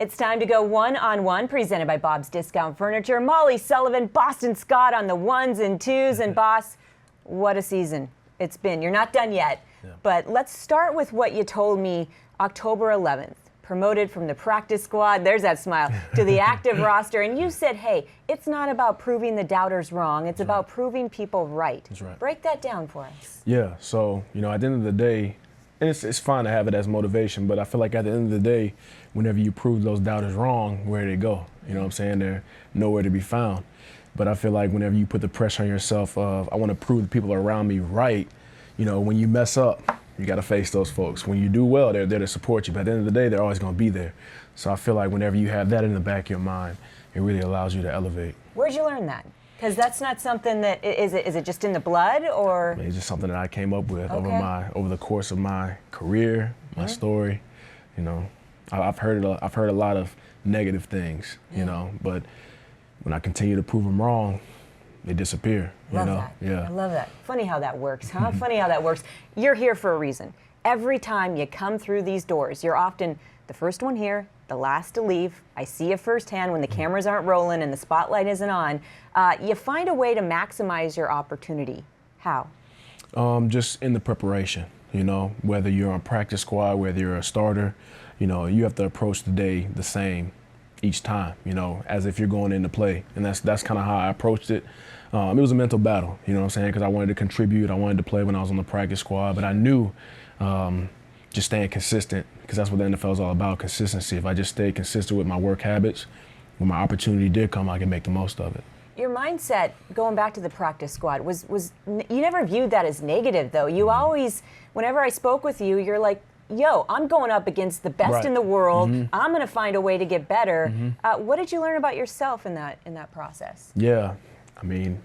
It's time to go one-on-one, presented by Bob's Discount Furniture. Molly Sullivan, Boston Scott on the ones and twos. And boss, what a season it's been. You're not done yet, but let's start with what you told me October 11th. Promoted from the practice squad, there's that smile, to the active roster. And you said, hey, it's not about proving the doubters wrong. It's about proving people right. That's right. Break that down for us. Yeah, so, at the end of the day, and it's fine to have it as motivation, but I feel like at the end of the day, whenever you prove those doubters wrong, where do they go? You know what I'm saying? They're nowhere to be found. But I feel like whenever you put the pressure on yourself of, I want to prove the people around me right, when you mess up, you got to face those folks. When you do well, they're there to support you. But at the end of the day, they're always going to be there. So I feel like whenever you have that in the back of your mind, it really allows you to elevate. Where'd you learn that? Because that's not something that, is it just in the blood, or? It's just something that I came up with over the course of my career, my story. I've heard a lot of negative things, but when I continue to prove them wrong, they disappear. Love that. Yeah. I love that. Funny how that works, huh? Funny how that works. You're here for a reason. Every time you come through these doors, you're often the first one here, the last to leave. I see you firsthand when the cameras aren't rolling and the spotlight isn't on. You find a way to maximize your opportunity. How? Just in the preparation, whether you're on practice squad, whether you're a starter, you have to approach the day the same each time, as if you're going into play. And that's kind of how I approached it. It was a mental battle, because I wanted to contribute. I wanted to play when I was on the practice squad, but I knew just staying consistent, because that's what the NFL is all about, consistency. If I just stayed consistent with my work habits, when my opportunity did come, I could make the most of it. Your mindset, going back to the practice squad, was you never viewed that as negative, though. You always, whenever I spoke with you, you're like, yo, I'm going up against the best in the world. I'm going to find a way to get better. What did you learn about yourself in that process? Yeah.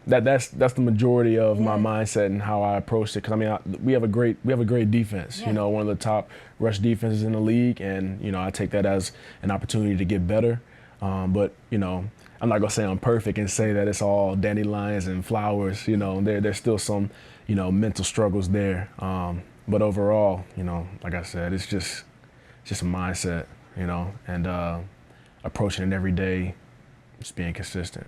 That's the majority of my mindset and how I approached it. Because we have a great defense. One of the top rush defenses in the league, and I take that as an opportunity to get better. But I'm not gonna say I'm perfect and say that it's all dandelions and flowers. There's still some mental struggles there. But overall, like I said, it's just a mindset. And approaching it every day, just being consistent.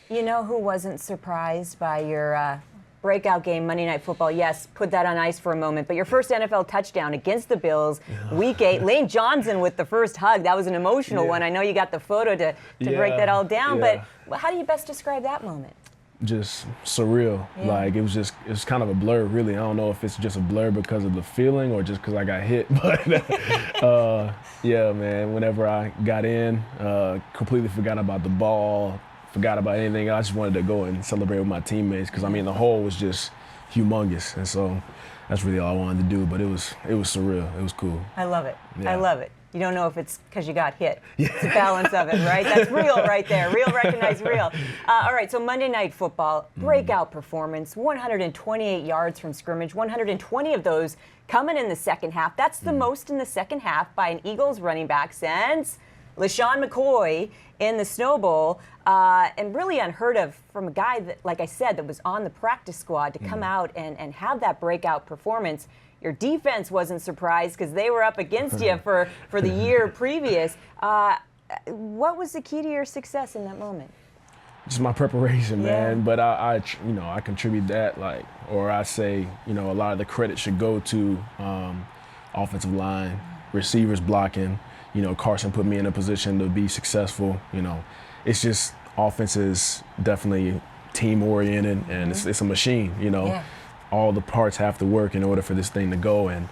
You know who wasn't surprised by your breakout game, Monday Night Football? Yes, put that on ice for a moment. But your first NFL touchdown against the Bills, Week 8. Lane Johnson with the first hug. That was an emotional one. I know you got the photo to break that all down. But how do you best describe that moment? Just surreal. Like it was kind of a blur, really. I don't know if it's just a blur because of the feeling or just because I got hit. But yeah, man. Whenever I got in, completely forgot about the ball. Forgot about anything. I just wanted to go and celebrate with my teammates because the hole was just humongous, and so that's really all I wanted to do. But it was surreal. It was cool. I love it. I love it. You don't know if it's because you got hit. It's the balance of it, right? That's real right there. Real, recognized, real. All right, so Monday Night Football, breakout performance, 128 yards from scrimmage, 120 of those coming in the second half. That's the most in the second half by an Eagles running back since LaShawn McCoy in the Snow Bowl, and really unheard of from a guy that, like I said, that was on the practice squad to come out and have that breakout performance. Your defense wasn't surprised because they were up against you for the year previous. What was the key to your success in that moment? Just my preparation, man. But I contribute that, or I say, a lot of the credit should go to offensive line, receivers blocking. Carson put me in a position to be successful. It's just offense is definitely team-oriented, and it's a machine, All the parts have to work in order for this thing to go. And,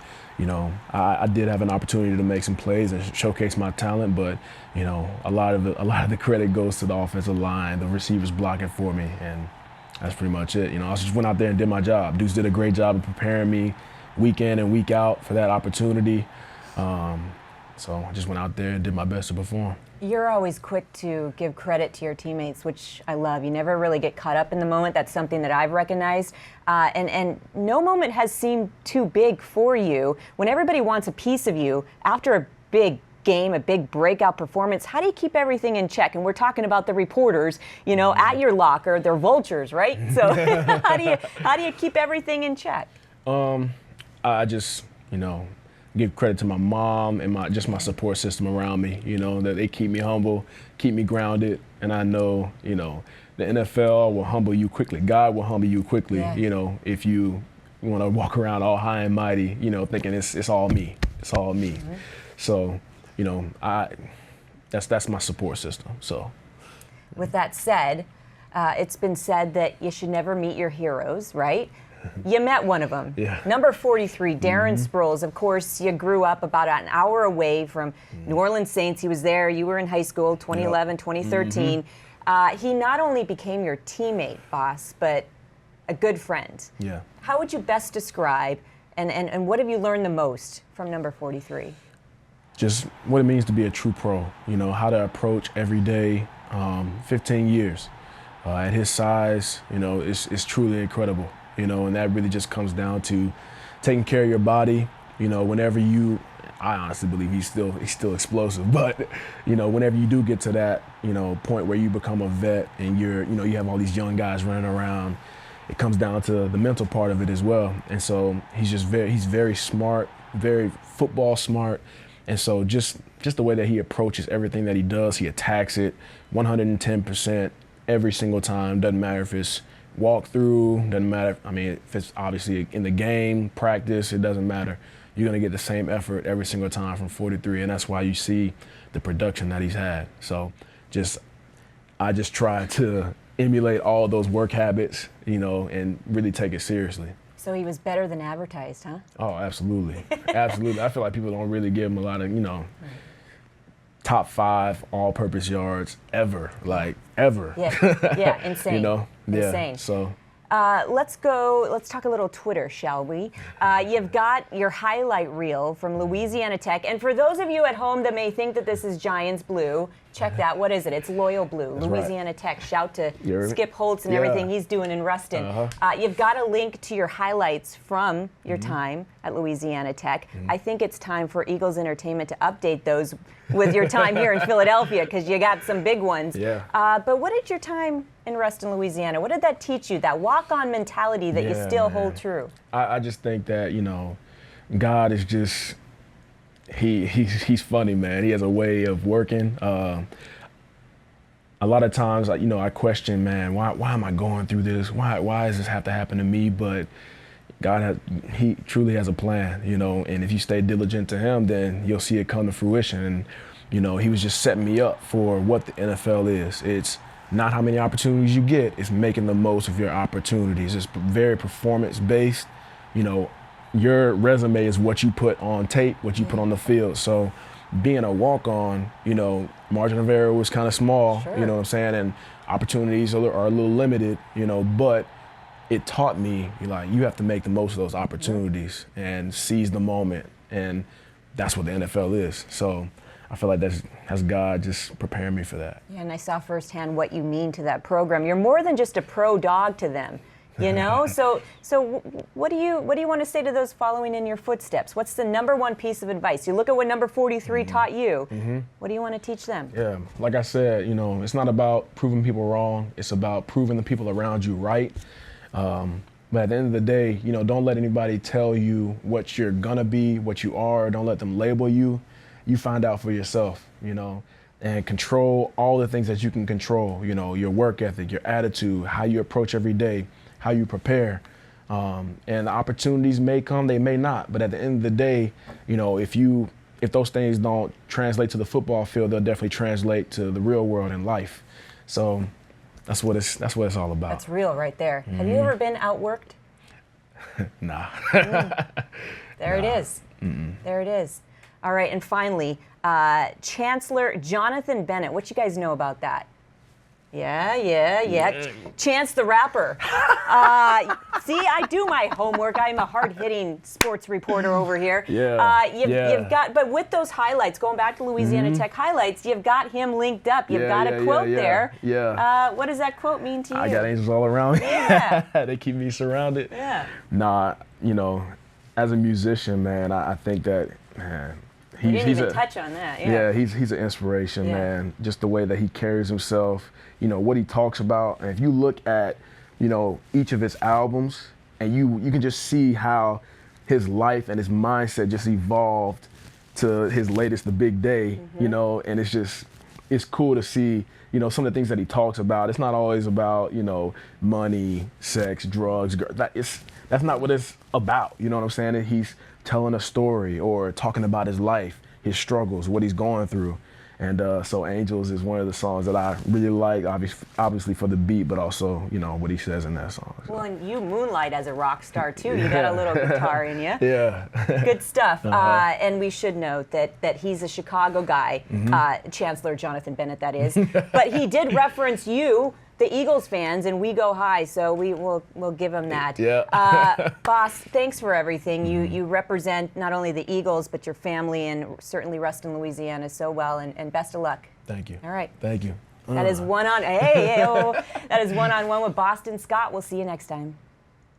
I did have an opportunity to make some plays and showcase my talent, but, a lot of the credit goes to the offensive line, the receivers blocking for me, and that's pretty much it. I just went out there and did my job. Dudes did a great job of preparing me week in and week out for that opportunity. So I just went out there and did my best to perform. You're always quick to give credit to your teammates, which I love. You never really get caught up in the moment. That's something that I've recognized. And no moment has seemed too big for you. When everybody wants a piece of you after a big game, a big breakout performance, how do you keep everything in check? And we're talking about the reporters, at your locker. They're vultures, right? So how do you keep everything in check? I just, give credit to my mom and my support system around me, that they keep me humble, keep me grounded. And I know, the NFL will humble you quickly. God will humble you quickly, if you want to walk around all high and mighty, thinking it's all me. It's all me. Mm-hmm. So, that's my support system. So, with that said, it's been said that you should never meet your heroes, right? You met one of them. Yeah. Number 43, Darren Sproles. Of course, you grew up about an hour away from New Orleans Saints. He was there. You were in high school, 2011, 2013. He not only became your teammate, boss, but a good friend. Yeah. How would you best describe, and what have you learned the most from number 43? Just what it means to be a true pro, how to approach every day. 15 years. At his size, it's truly incredible. And that really just comes down to taking care of your body. Whenever I honestly believe he's still explosive, but whenever you do get to that, point where you become a vet and you have all these young guys running around, it comes down to the mental part of it as well. And so he's very smart, very football smart. And so just the way that he approaches everything that he does, he attacks it 110% every single time. Doesn't matter if it's walk through, doesn't matter. If it's obviously in the game, practice, it doesn't matter. You're going to get the same effort every single time from 43, and that's why you see the production that he's had. So I just try to emulate all those work habits, and really take it seriously. So he was better than advertised, huh? Oh, absolutely. Absolutely. I feel like people don't really give him a lot of, top 5 all-purpose yards ever, ever. Yeah, insane. Insane. So. Let's talk a little Twitter, shall we? You've got your highlight reel from Louisiana Tech. And for those of you at home that may think that this is Giants blue, check that. What is it? It's Loyal Blue, That's Louisiana right. Tech. Shout to Skip Holtz and everything he's doing in Ruston. You've got a link to your highlights from your time at Louisiana Tech. I think it's time for Eagles Entertainment to update those with your time here in Philadelphia, because you got some big ones. Yeah. But what did your time in Ruston, Louisiana, what did that teach you, that walk-on mentality that you still hold true? I just think that, God is just, he's funny, man. He has a way of working. A lot of times, I question, man, why am I going through this? Why does this have to happen to me? But he truly has a plan, and if you stay diligent to him, then you'll see it come to fruition. And, he was just setting me up for what the NFL is. It's not how many opportunities you get, it's making the most of your opportunities. It's very performance-based. Your resume is what you put on tape, what you put on the field. So being a walk-on, margin of error was kind of small, Sure. You know what I'm saying? And opportunities are a little limited, but it taught me, you have to make the most of those opportunities and seize the moment. And that's what the NFL is. So I feel like that's God just preparing me for that. Yeah, and I saw firsthand what you mean to that program. You're more than just a pro dog to them, So what do you want to say to those following in your footsteps? What's the number one piece of advice? You look at what number 43 taught you. What do you want to teach them? Yeah, like I said, it's not about proving people wrong. It's about proving the people around you right. But at the end of the day, don't let anybody tell you what you're gonna be, what you are. Don't let them label you. You find out for yourself, and control all the things that you can control, your work ethic, your attitude, how you approach every day, how you prepare. And the opportunities may come, they may not. But at the end of the day, if those things don't translate to the football field, they'll definitely translate to the real world and life. So that's what it's all about. That's real right there. Have you ever been outworked? Nah. There it is. There it is. All right, and finally, Chancellor Jonathan Bennett. What you guys know about that? Yeah. Chance the Rapper. See, I do my homework. I'm a hard-hitting sports reporter over here. You've got, but with those highlights, going back to Louisiana Tech highlights, you've got him linked up. You've got a quote there. Yeah. What does that quote mean to you? I got angels all around me. Yeah. They keep me surrounded. Yeah. Nah, as a musician, man, I think that, man, You didn't even touch on that. Yeah, he's an inspiration, man. Just the way that he carries himself, what he talks about. And if you look at, each of his albums, and you can just see how his life and his mindset just evolved to his latest, The Big Day, you know, and it's cool to see, you know, some of the things that he talks about. It's not always about, you know, money, sex, drugs. That's not what it's about. You know what I'm saying? He's telling a story or talking about his life, his struggles, what he's going through. And so Angels is one of the songs that I really like, obviously for the beat, but also, you know, what he says in that song. So. Well, and you moonlight as a rock star, too. You got a little guitar in you. Yeah. Good stuff. And we should note that he's a Chicago guy, Chancellor Jonathan Bennett, that is. But he did reference you, the Eagles fans, and we go high, so we'll give him that. Yeah. Boss, thanks for everything. You represent not only the Eagles, but your family and certainly Ruston, Louisiana so well, and best of luck. Thank you. All right. Thank you. That is one-on-one with Boston Scott. We'll see you next time.